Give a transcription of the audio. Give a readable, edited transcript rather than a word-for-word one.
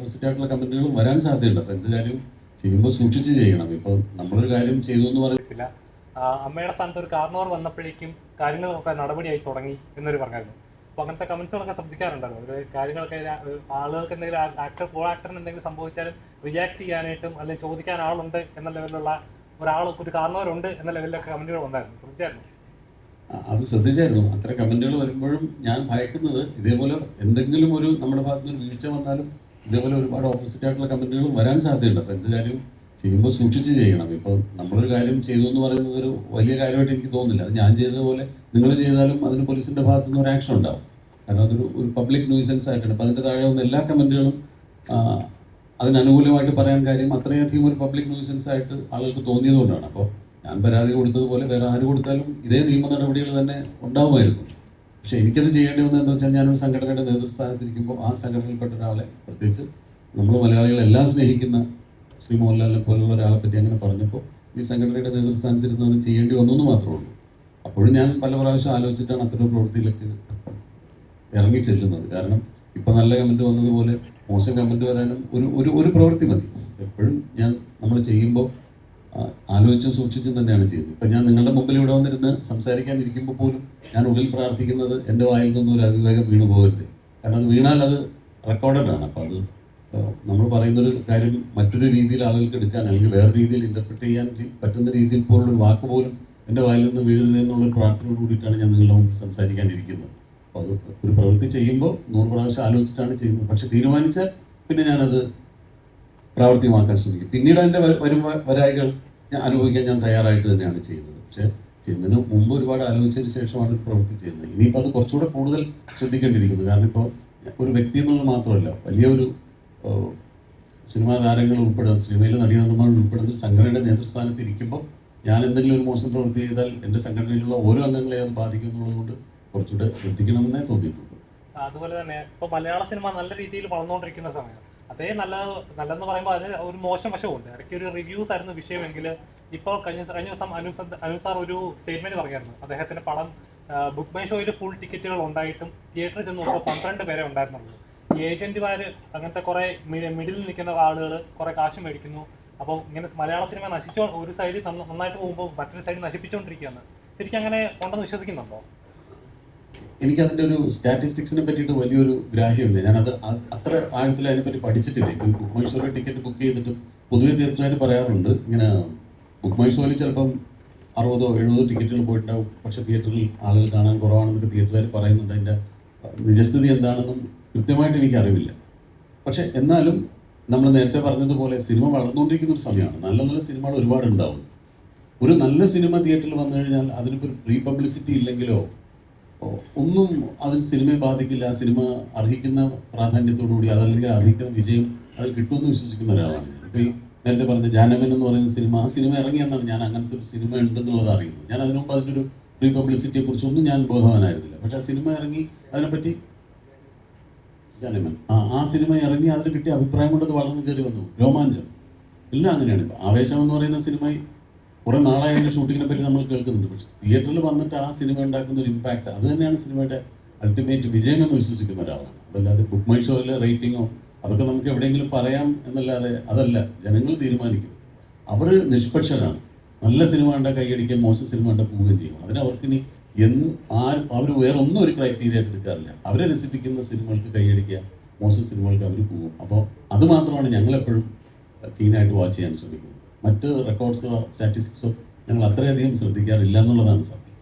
Opposite ആയിട്ടുള്ള കമൻറ്റുകളും വരാൻ സാധ്യതയുണ്ട്. അപ്പോൾ എന്ത് കാര്യം ചെയ്യുമ്പോൾ സൂക്ഷിച്ച് ചെയ്യണം. ഇപ്പോൾ നമ്മളൊരു കാര്യം ചെയ്തു എന്ന് പറയത്തില്ല. അമ്മയുടെ സ്ഥാനത്ത് ഒരു കാർണവർ വന്നപ്പോഴേക്കും കാര്യങ്ങളൊക്കെ നടപടിയായി തുടങ്ങി എന്നൊരു പറഞ്ഞായിരുന്നു. അപ്പോൾ അങ്ങനത്തെ കമൻസുകളൊക്കെ ശ്രദ്ധിക്കാറുണ്ടല്ലോ. ഒരു കാര്യങ്ങളൊക്കെ ആളുകൾക്ക് എന്തെങ്കിലും കോ ആക്ടറിന് എന്തെങ്കിലും സംഭവിച്ചാലും റിയാക്ട് ചെയ്യാനായിട്ടും അല്ലെങ്കിൽ ചോദിക്കാൻ ആളുണ്ട് എന്ന ലെവലിലുള്ള ഒരു കാരണവരുണ്ട് എന്ന ലെവലിലൊക്കെ കമൻറ്റുകൾ വന്നായിരുന്നു. ശ്രദ്ധിച്ചായിരുന്നു? അത് ശ്രദ്ധിച്ചായിരുന്നു. അത്തരം കമൻറ്റുകൾ വരുമ്പോഴും ഞാൻ ഭയക്കുന്നത് ഇതേപോലെ എന്തെങ്കിലും ഒരു നമ്മുടെ ഭാഗത്ത് നിന്ന് വീഴ്ച വന്നാലും ഇതേപോലെ ഒരുപാട് ഓപ്പോസിറ്റ് ആയിട്ടുള്ള കമൻറ്റുകളും വരാൻ സാധ്യതയുണ്ട്. അപ്പോൾ എന്ത് കാര്യം ചെയ്യുമ്പോൾ സൂക്ഷിച്ച് ചെയ്യണം. ഇപ്പോൾ നമ്മളൊരു കാര്യം ചെയ്തു എന്ന് പറയുന്നത് ഒരു വലിയ കാര്യമായിട്ട് എനിക്ക് തോന്നുന്നില്ല. അത് ഞാൻ ചെയ്തതുപോലെ നിങ്ങൾ ചെയ്താലും അതിന് പോലീസിൻ്റെ ഭാഗത്തു നിന്ന് ഒരു ആക്ഷൻ ഉണ്ടാവും. കാരണം അതൊരു പബ്ലിക് ന്യൂസൻസ് ആയിട്ടാണ്. അപ്പോൾ അതിൻ്റെ താഴെ വന്ന എല്ലാ കമൻറ്റുകളും അതിനനുകൂലമായിട്ട് പറയാൻ കാര്യം അത്രയധികം ഒരു പബ്ലിക് ന്യൂസൻസ് ആയിട്ട് ആളുകൾക്ക് തോന്നിയതുകൊണ്ടാണ്. അപ്പോൾ ഞാൻ പരാതി കൊടുത്തതുപോലെ വേറെ ആര് കൊടുത്താലും ഇതേ നിയമ നടപടികൾ തന്നെ ഉണ്ടാവുമായിരുന്നു. പക്ഷേ എനിക്കത് ചെയ്യേണ്ടി വന്നതെന്ന് വെച്ചാൽ ഞാനൊരു സംഘടനയുടെ നേതൃസ്ഥാനത്തിരിക്കുമ്പോൾ ആ സംഘടനയിൽപ്പെട്ട ഒരാളെ, പ്രത്യേകിച്ച് നമ്മൾ മലയാളികളെല്ലാം സ്നേഹിക്കുന്ന ശ്രീ മോഹൻലാലിനെ പോലുള്ള ഒരാളെ പറ്റി അങ്ങനെ പറഞ്ഞപ്പോൾ ഈ സംഘടനയുടെ നേതൃസ്ഥാനത്തിരുന്ന് അത് ചെയ്യേണ്ടി വന്നു എന്ന് മാത്രമേ ഉള്ളൂ. അപ്പോഴും ഞാൻ പല പ്രാവശ്യം ആലോചിച്ചിട്ടാണ് അത്തരം പ്രവൃത്തിയിലേക്ക് ഇറങ്ങി ചെല്ലുന്നത്. കാരണം ഇപ്പോൾ നല്ല കമൻറ്റ് വന്നതുപോലെ മോശം കമൻറ്റ് വരാനും ഒരു പ്രവൃത്തി മതി. എപ്പോഴും നമ്മൾ ചെയ്യുമ്പോൾ ആലോചിച്ചും സൂക്ഷിച്ചും തന്നെയാണ് ചെയ്യുന്നത്. ഇപ്പം ഞാൻ നിങ്ങളുടെ മുമ്പിൽ ഇവിടെ വന്നിരുന്ന് സംസാരിക്കാൻ ഇരിക്കുമ്പോൾ പോലും ഞാൻ ഉള്ളിൽ പ്രാർത്ഥിക്കുന്നത് എൻ്റെ വായിൽ നിന്നൊരു അവിവേകം വീണു പോകരുത്. കാരണം അത് വീണാൽ അത് റെക്കോർഡഡാണ്. അപ്പോൾ അത് നമ്മൾ പറയുന്നൊരു കാര്യം മറ്റൊരു രീതിയിൽ ആളുകൾക്ക് എടുക്കാൻ അല്ലെങ്കിൽ വേറെ രീതിയിൽ ഇൻ്റർപ്രിറ്റ് ചെയ്യാൻ പറ്റുന്ന രീതിയിൽ പോലുള്ളൊരു വാക്ക് പോലും എൻ്റെ വായിൽ നിന്ന് വീഴരുത് എന്നുള്ളൊരു പ്രാർത്ഥനയോട് കൂടിയിട്ടാണ് ഞാൻ നിങ്ങളുടെ മുമ്പിൽ സംസാരിക്കാനിരിക്കുന്നത്. അപ്പോൾ അത് ഒരു പ്രവൃത്തി ചെയ്യുമ്പോൾ 100 പ്രാവശ്യം ആലോചിച്ചിട്ടാണ് ചെയ്യുന്നത്. പക്ഷെ തീരുമാനിച്ചാൽ പിന്നെ ഞാനത് പ്രാവർത്തികമാക്കാൻ ശ്രമിക്കും. പിന്നീട് അതിൻ്റെ വരായികൾ അനുഭവിക്കാൻ ഞാൻ തയ്യാറായിട്ട് തന്നെയാണ് ചെയ്യുന്നത്. പക്ഷേ ചെയ്യുന്നതിന് മുമ്പ് ഒരുപാട് ആലോചിച്ചതിന് ശേഷമാണ് ഒരു പ്രവൃത്തി ചെയ്യുന്നത്. ഇനിയിപ്പോൾ അത് കുറച്ചുകൂടെ കൂടുതൽ ശ്രദ്ധിക്കേണ്ടിയിരിക്കുന്നത്. കാരണം ഇപ്പോൾ ഒരു വ്യക്തി എന്നുള്ളത് മാത്രമല്ല, വലിയൊരു സിനിമാ താരങ്ങൾ ഉൾപ്പെടുന്ന, സിനിമയിലെ നടീനടന്മാർ ഉൾപ്പെടുന്ന സംഘടനയുടെ നേതൃസ്ഥാനത്ത് ഇരിക്കുമ്പോൾ ഞാൻ എന്തെങ്കിലും ഒരു മോശം പ്രവൃത്തി ചെയ്താൽ എൻ്റെ സംഘടനയിലുള്ള ഓരോ അംഗങ്ങളെ അത് ബാധിക്കും എന്നുള്ളതുകൊണ്ട് കുറച്ചുകൂടെ ശ്രദ്ധിക്കണമെന്നേ തോന്നിയിട്ടുണ്ട്. അതുപോലെ തന്നെ ഇപ്പോൾ മലയാള സിനിമ നല്ല രീതിയിൽ വളർന്നുകൊണ്ടിരിക്കുന്ന സമയം, അതേ നല്ലതെന്ന് പറയുമ്പോൾ അതിന് ഒരു മോശം വശമുണ്ട്. ഇടയ്ക്ക് ഒരു റിവ്യൂസ് ആയിരുന്നു വിഷയമെങ്കിൽ ഇപ്പോൾ കഴിഞ്ഞ ദിവസം അനു സാർ ഒരു സ്റ്റേറ്റ്മെന്റ് പറഞ്ഞായിരുന്നു. അദ്ദേഹത്തിന്റെ പടം ബുക്ക് മൈ ഷോയിൽ ഫുൾ ടിക്കറ്റുകൾ ഉണ്ടായിട്ടും തിയേറ്ററിൽ ചെന്ന് നോക്കുമ്പോൾ 12 പേരെ ഉണ്ടായിരുന്നുള്ളൂ. ഈ ഏജന്റുമാർ അങ്ങനത്തെ കുറെ മിഡിൽ നിൽക്കുന്ന ആളുകൾ കുറെ കാശ് മേടിക്കുന്നു. അപ്പോൾ ഇങ്ങനെ മലയാള സിനിമ ഒരു സൈഡിൽ നന്നായിട്ട് പോകുമ്പോൾ മറ്റൊരു സൈഡിൽ നശിപ്പിച്ചുകൊണ്ടിരിക്കുകയാണ്. ശരിക്കും അങ്ങനെ ഉണ്ടെന്ന് വിശ്വസിക്കുന്നുണ്ടോ? എനിക്കതിൻ്റെ ഒരു സ്റ്റാറ്റിസ്റ്റിക്സിനെ പറ്റിയിട്ട് വലിയൊരു ഗ്രാഹ്യമില്ല. ഞാനത് അത്ര ആഴത്തിൽ അതിനെപ്പറ്റി പഠിച്ചിട്ടില്ല. ഇപ്പോൾ ബുക്ക് മൈ ഷോയിൽ ടിക്കറ്റ് ബുക്ക് ചെയ്തിട്ടും പൊതുവെ തീർച്ചയായും പറയാറുണ്ട്, ഇങ്ങനെ ബുക്ക് മൈ ഷോയിൽ ചിലപ്പം 60-70 ടിക്കറ്റുകൾ പോയിട്ടുണ്ടാവും. പക്ഷേ തിയേറ്ററിൽ ആളുകൾ കാണാൻ കുറവാണെന്നൊക്കെ തിയേറ്ററുകാർ പറയുന്നുണ്ട്. അതിൻ്റെ നിജസ്ഥിതി എന്താണെന്നും കൃത്യമായിട്ട് എനിക്കറിവില്ല. പക്ഷേ എന്നാലും നമ്മൾ നേരത്തെ പറഞ്ഞതുപോലെ സിനിമ വളർന്നുകൊണ്ടിരിക്കുന്ന ഒരു സമയമാണ്. നല്ല നല്ല സിനിമകൾ ഒരുപാട് ഉണ്ടാവും. ഒരു നല്ല സിനിമ തിയേറ്ററിൽ വന്നു കഴിഞ്ഞാൽ അതിനിപ്പോൾ ഒരു പ്രീ പബ്ലിസിറ്റി ഇല്ലെങ്കിലോ ഒന്നും അതിന് സിനിമയെ ബാധിക്കില്ല. സിനിമ അർഹിക്കുന്ന പ്രാധാന്യത്തോടുകൂടി അതല്ലെങ്കിൽ അർഹിക്കുന്ന വിജയം അതിൽ കിട്ടുമെന്ന് വിശ്വസിക്കുന്ന ഒരാളാണ് ഞാൻ. ഇപ്പോൾ ഈ നേരത്തെ പറഞ്ഞ ജാനമൻ എന്ന് പറയുന്ന സിനിമ, ആ സിനിമ ഇറങ്ങിയെന്നാണ് ഞാൻ അങ്ങനത്തെ ഒരു സിനിമ ഉണ്ടെന്നുള്ളത് അറിയുന്നത്. ഞാൻ അതിനു മുമ്പ് അതിൻ്റെ ഒരു പ്രീ പബ്ലിസിറ്റിയെ കുറിച്ചൊന്നും ഞാൻ ബോധവാനായിരുന്നില്ല. പക്ഷേ ആ സിനിമ ഇറങ്ങി അതിനെപ്പറ്റി ജാനമൻ ആ സിനിമ ഇറങ്ങി അതിന് കിട്ടിയ അഭിപ്രായം കൊണ്ടത് വളർന്നു കയറി വന്നു. രോമാഞ്ചം എല്ലാം അങ്ങനെയാണ്. ഇപ്പോൾ ആവേശം എന്ന് പറയുന്ന സിനിമ കുറേ നാളായ അതിൻ്റെ ഷൂട്ടിങ്ങിനെ പറ്റി നമ്മൾ കേൾക്കുന്നുണ്ട്. പക്ഷേ തിയേറ്ററിൽ വന്നിട്ട് ആ സിനിമ ഉണ്ടാക്കുന്ന ഒരു ഇമ്പാക്റ്റ്, അത് തന്നെയാണ് സിനിമയുടെ അൾട്ടിമേറ്റ് വിജയം എന്ന് വിശ്വസിക്കുന്ന ഒരാളാണ്. അതല്ലാതെ ബുക്ക് മൈ ഷോയിലെ റേറ്റിങ്ങോ അതൊക്കെ നമുക്ക് എവിടെയെങ്കിലും പറയാം എന്നല്ലാതെ അതല്ല, ജനങ്ങൾ തീരുമാനിക്കും. അവർ നിഷ്പക്ഷരാണ്. നല്ല സിനിമ കണ്ടാൽ കൈയടിക്കാൻ, മോശം സിനിമ കണ്ടാൽ പോവുകയും ചെയ്യും. അതിനവർക്കിനി അവർ വേറെ ഒന്നും ഒരു ക്രൈറ്റീരിയ ആയിട്ട് എടുക്കാറില്ല. അവരെ രസിപ്പിക്കുന്ന സിനിമകൾക്ക് കൈയടിക്കുക, മോശം സിനിമകൾക്ക് അവർ പോകും. അപ്പോൾ അത് മാത്രമാണ് ഞങ്ങളെപ്പോഴും കീനായിട്ട് വാച്ച് ചെയ്യാൻ ശ്രമിക്കുന്നത്. മറ്റ് റെക്കോർഡ്സോ സ്റ്റാറ്റിസ്റ്റിക്സോ ഞങ്ങൾ അത്രയധികം ശ്രദ്ധിക്കാറില്ല എന്നുള്ളതാണ് സത്യം.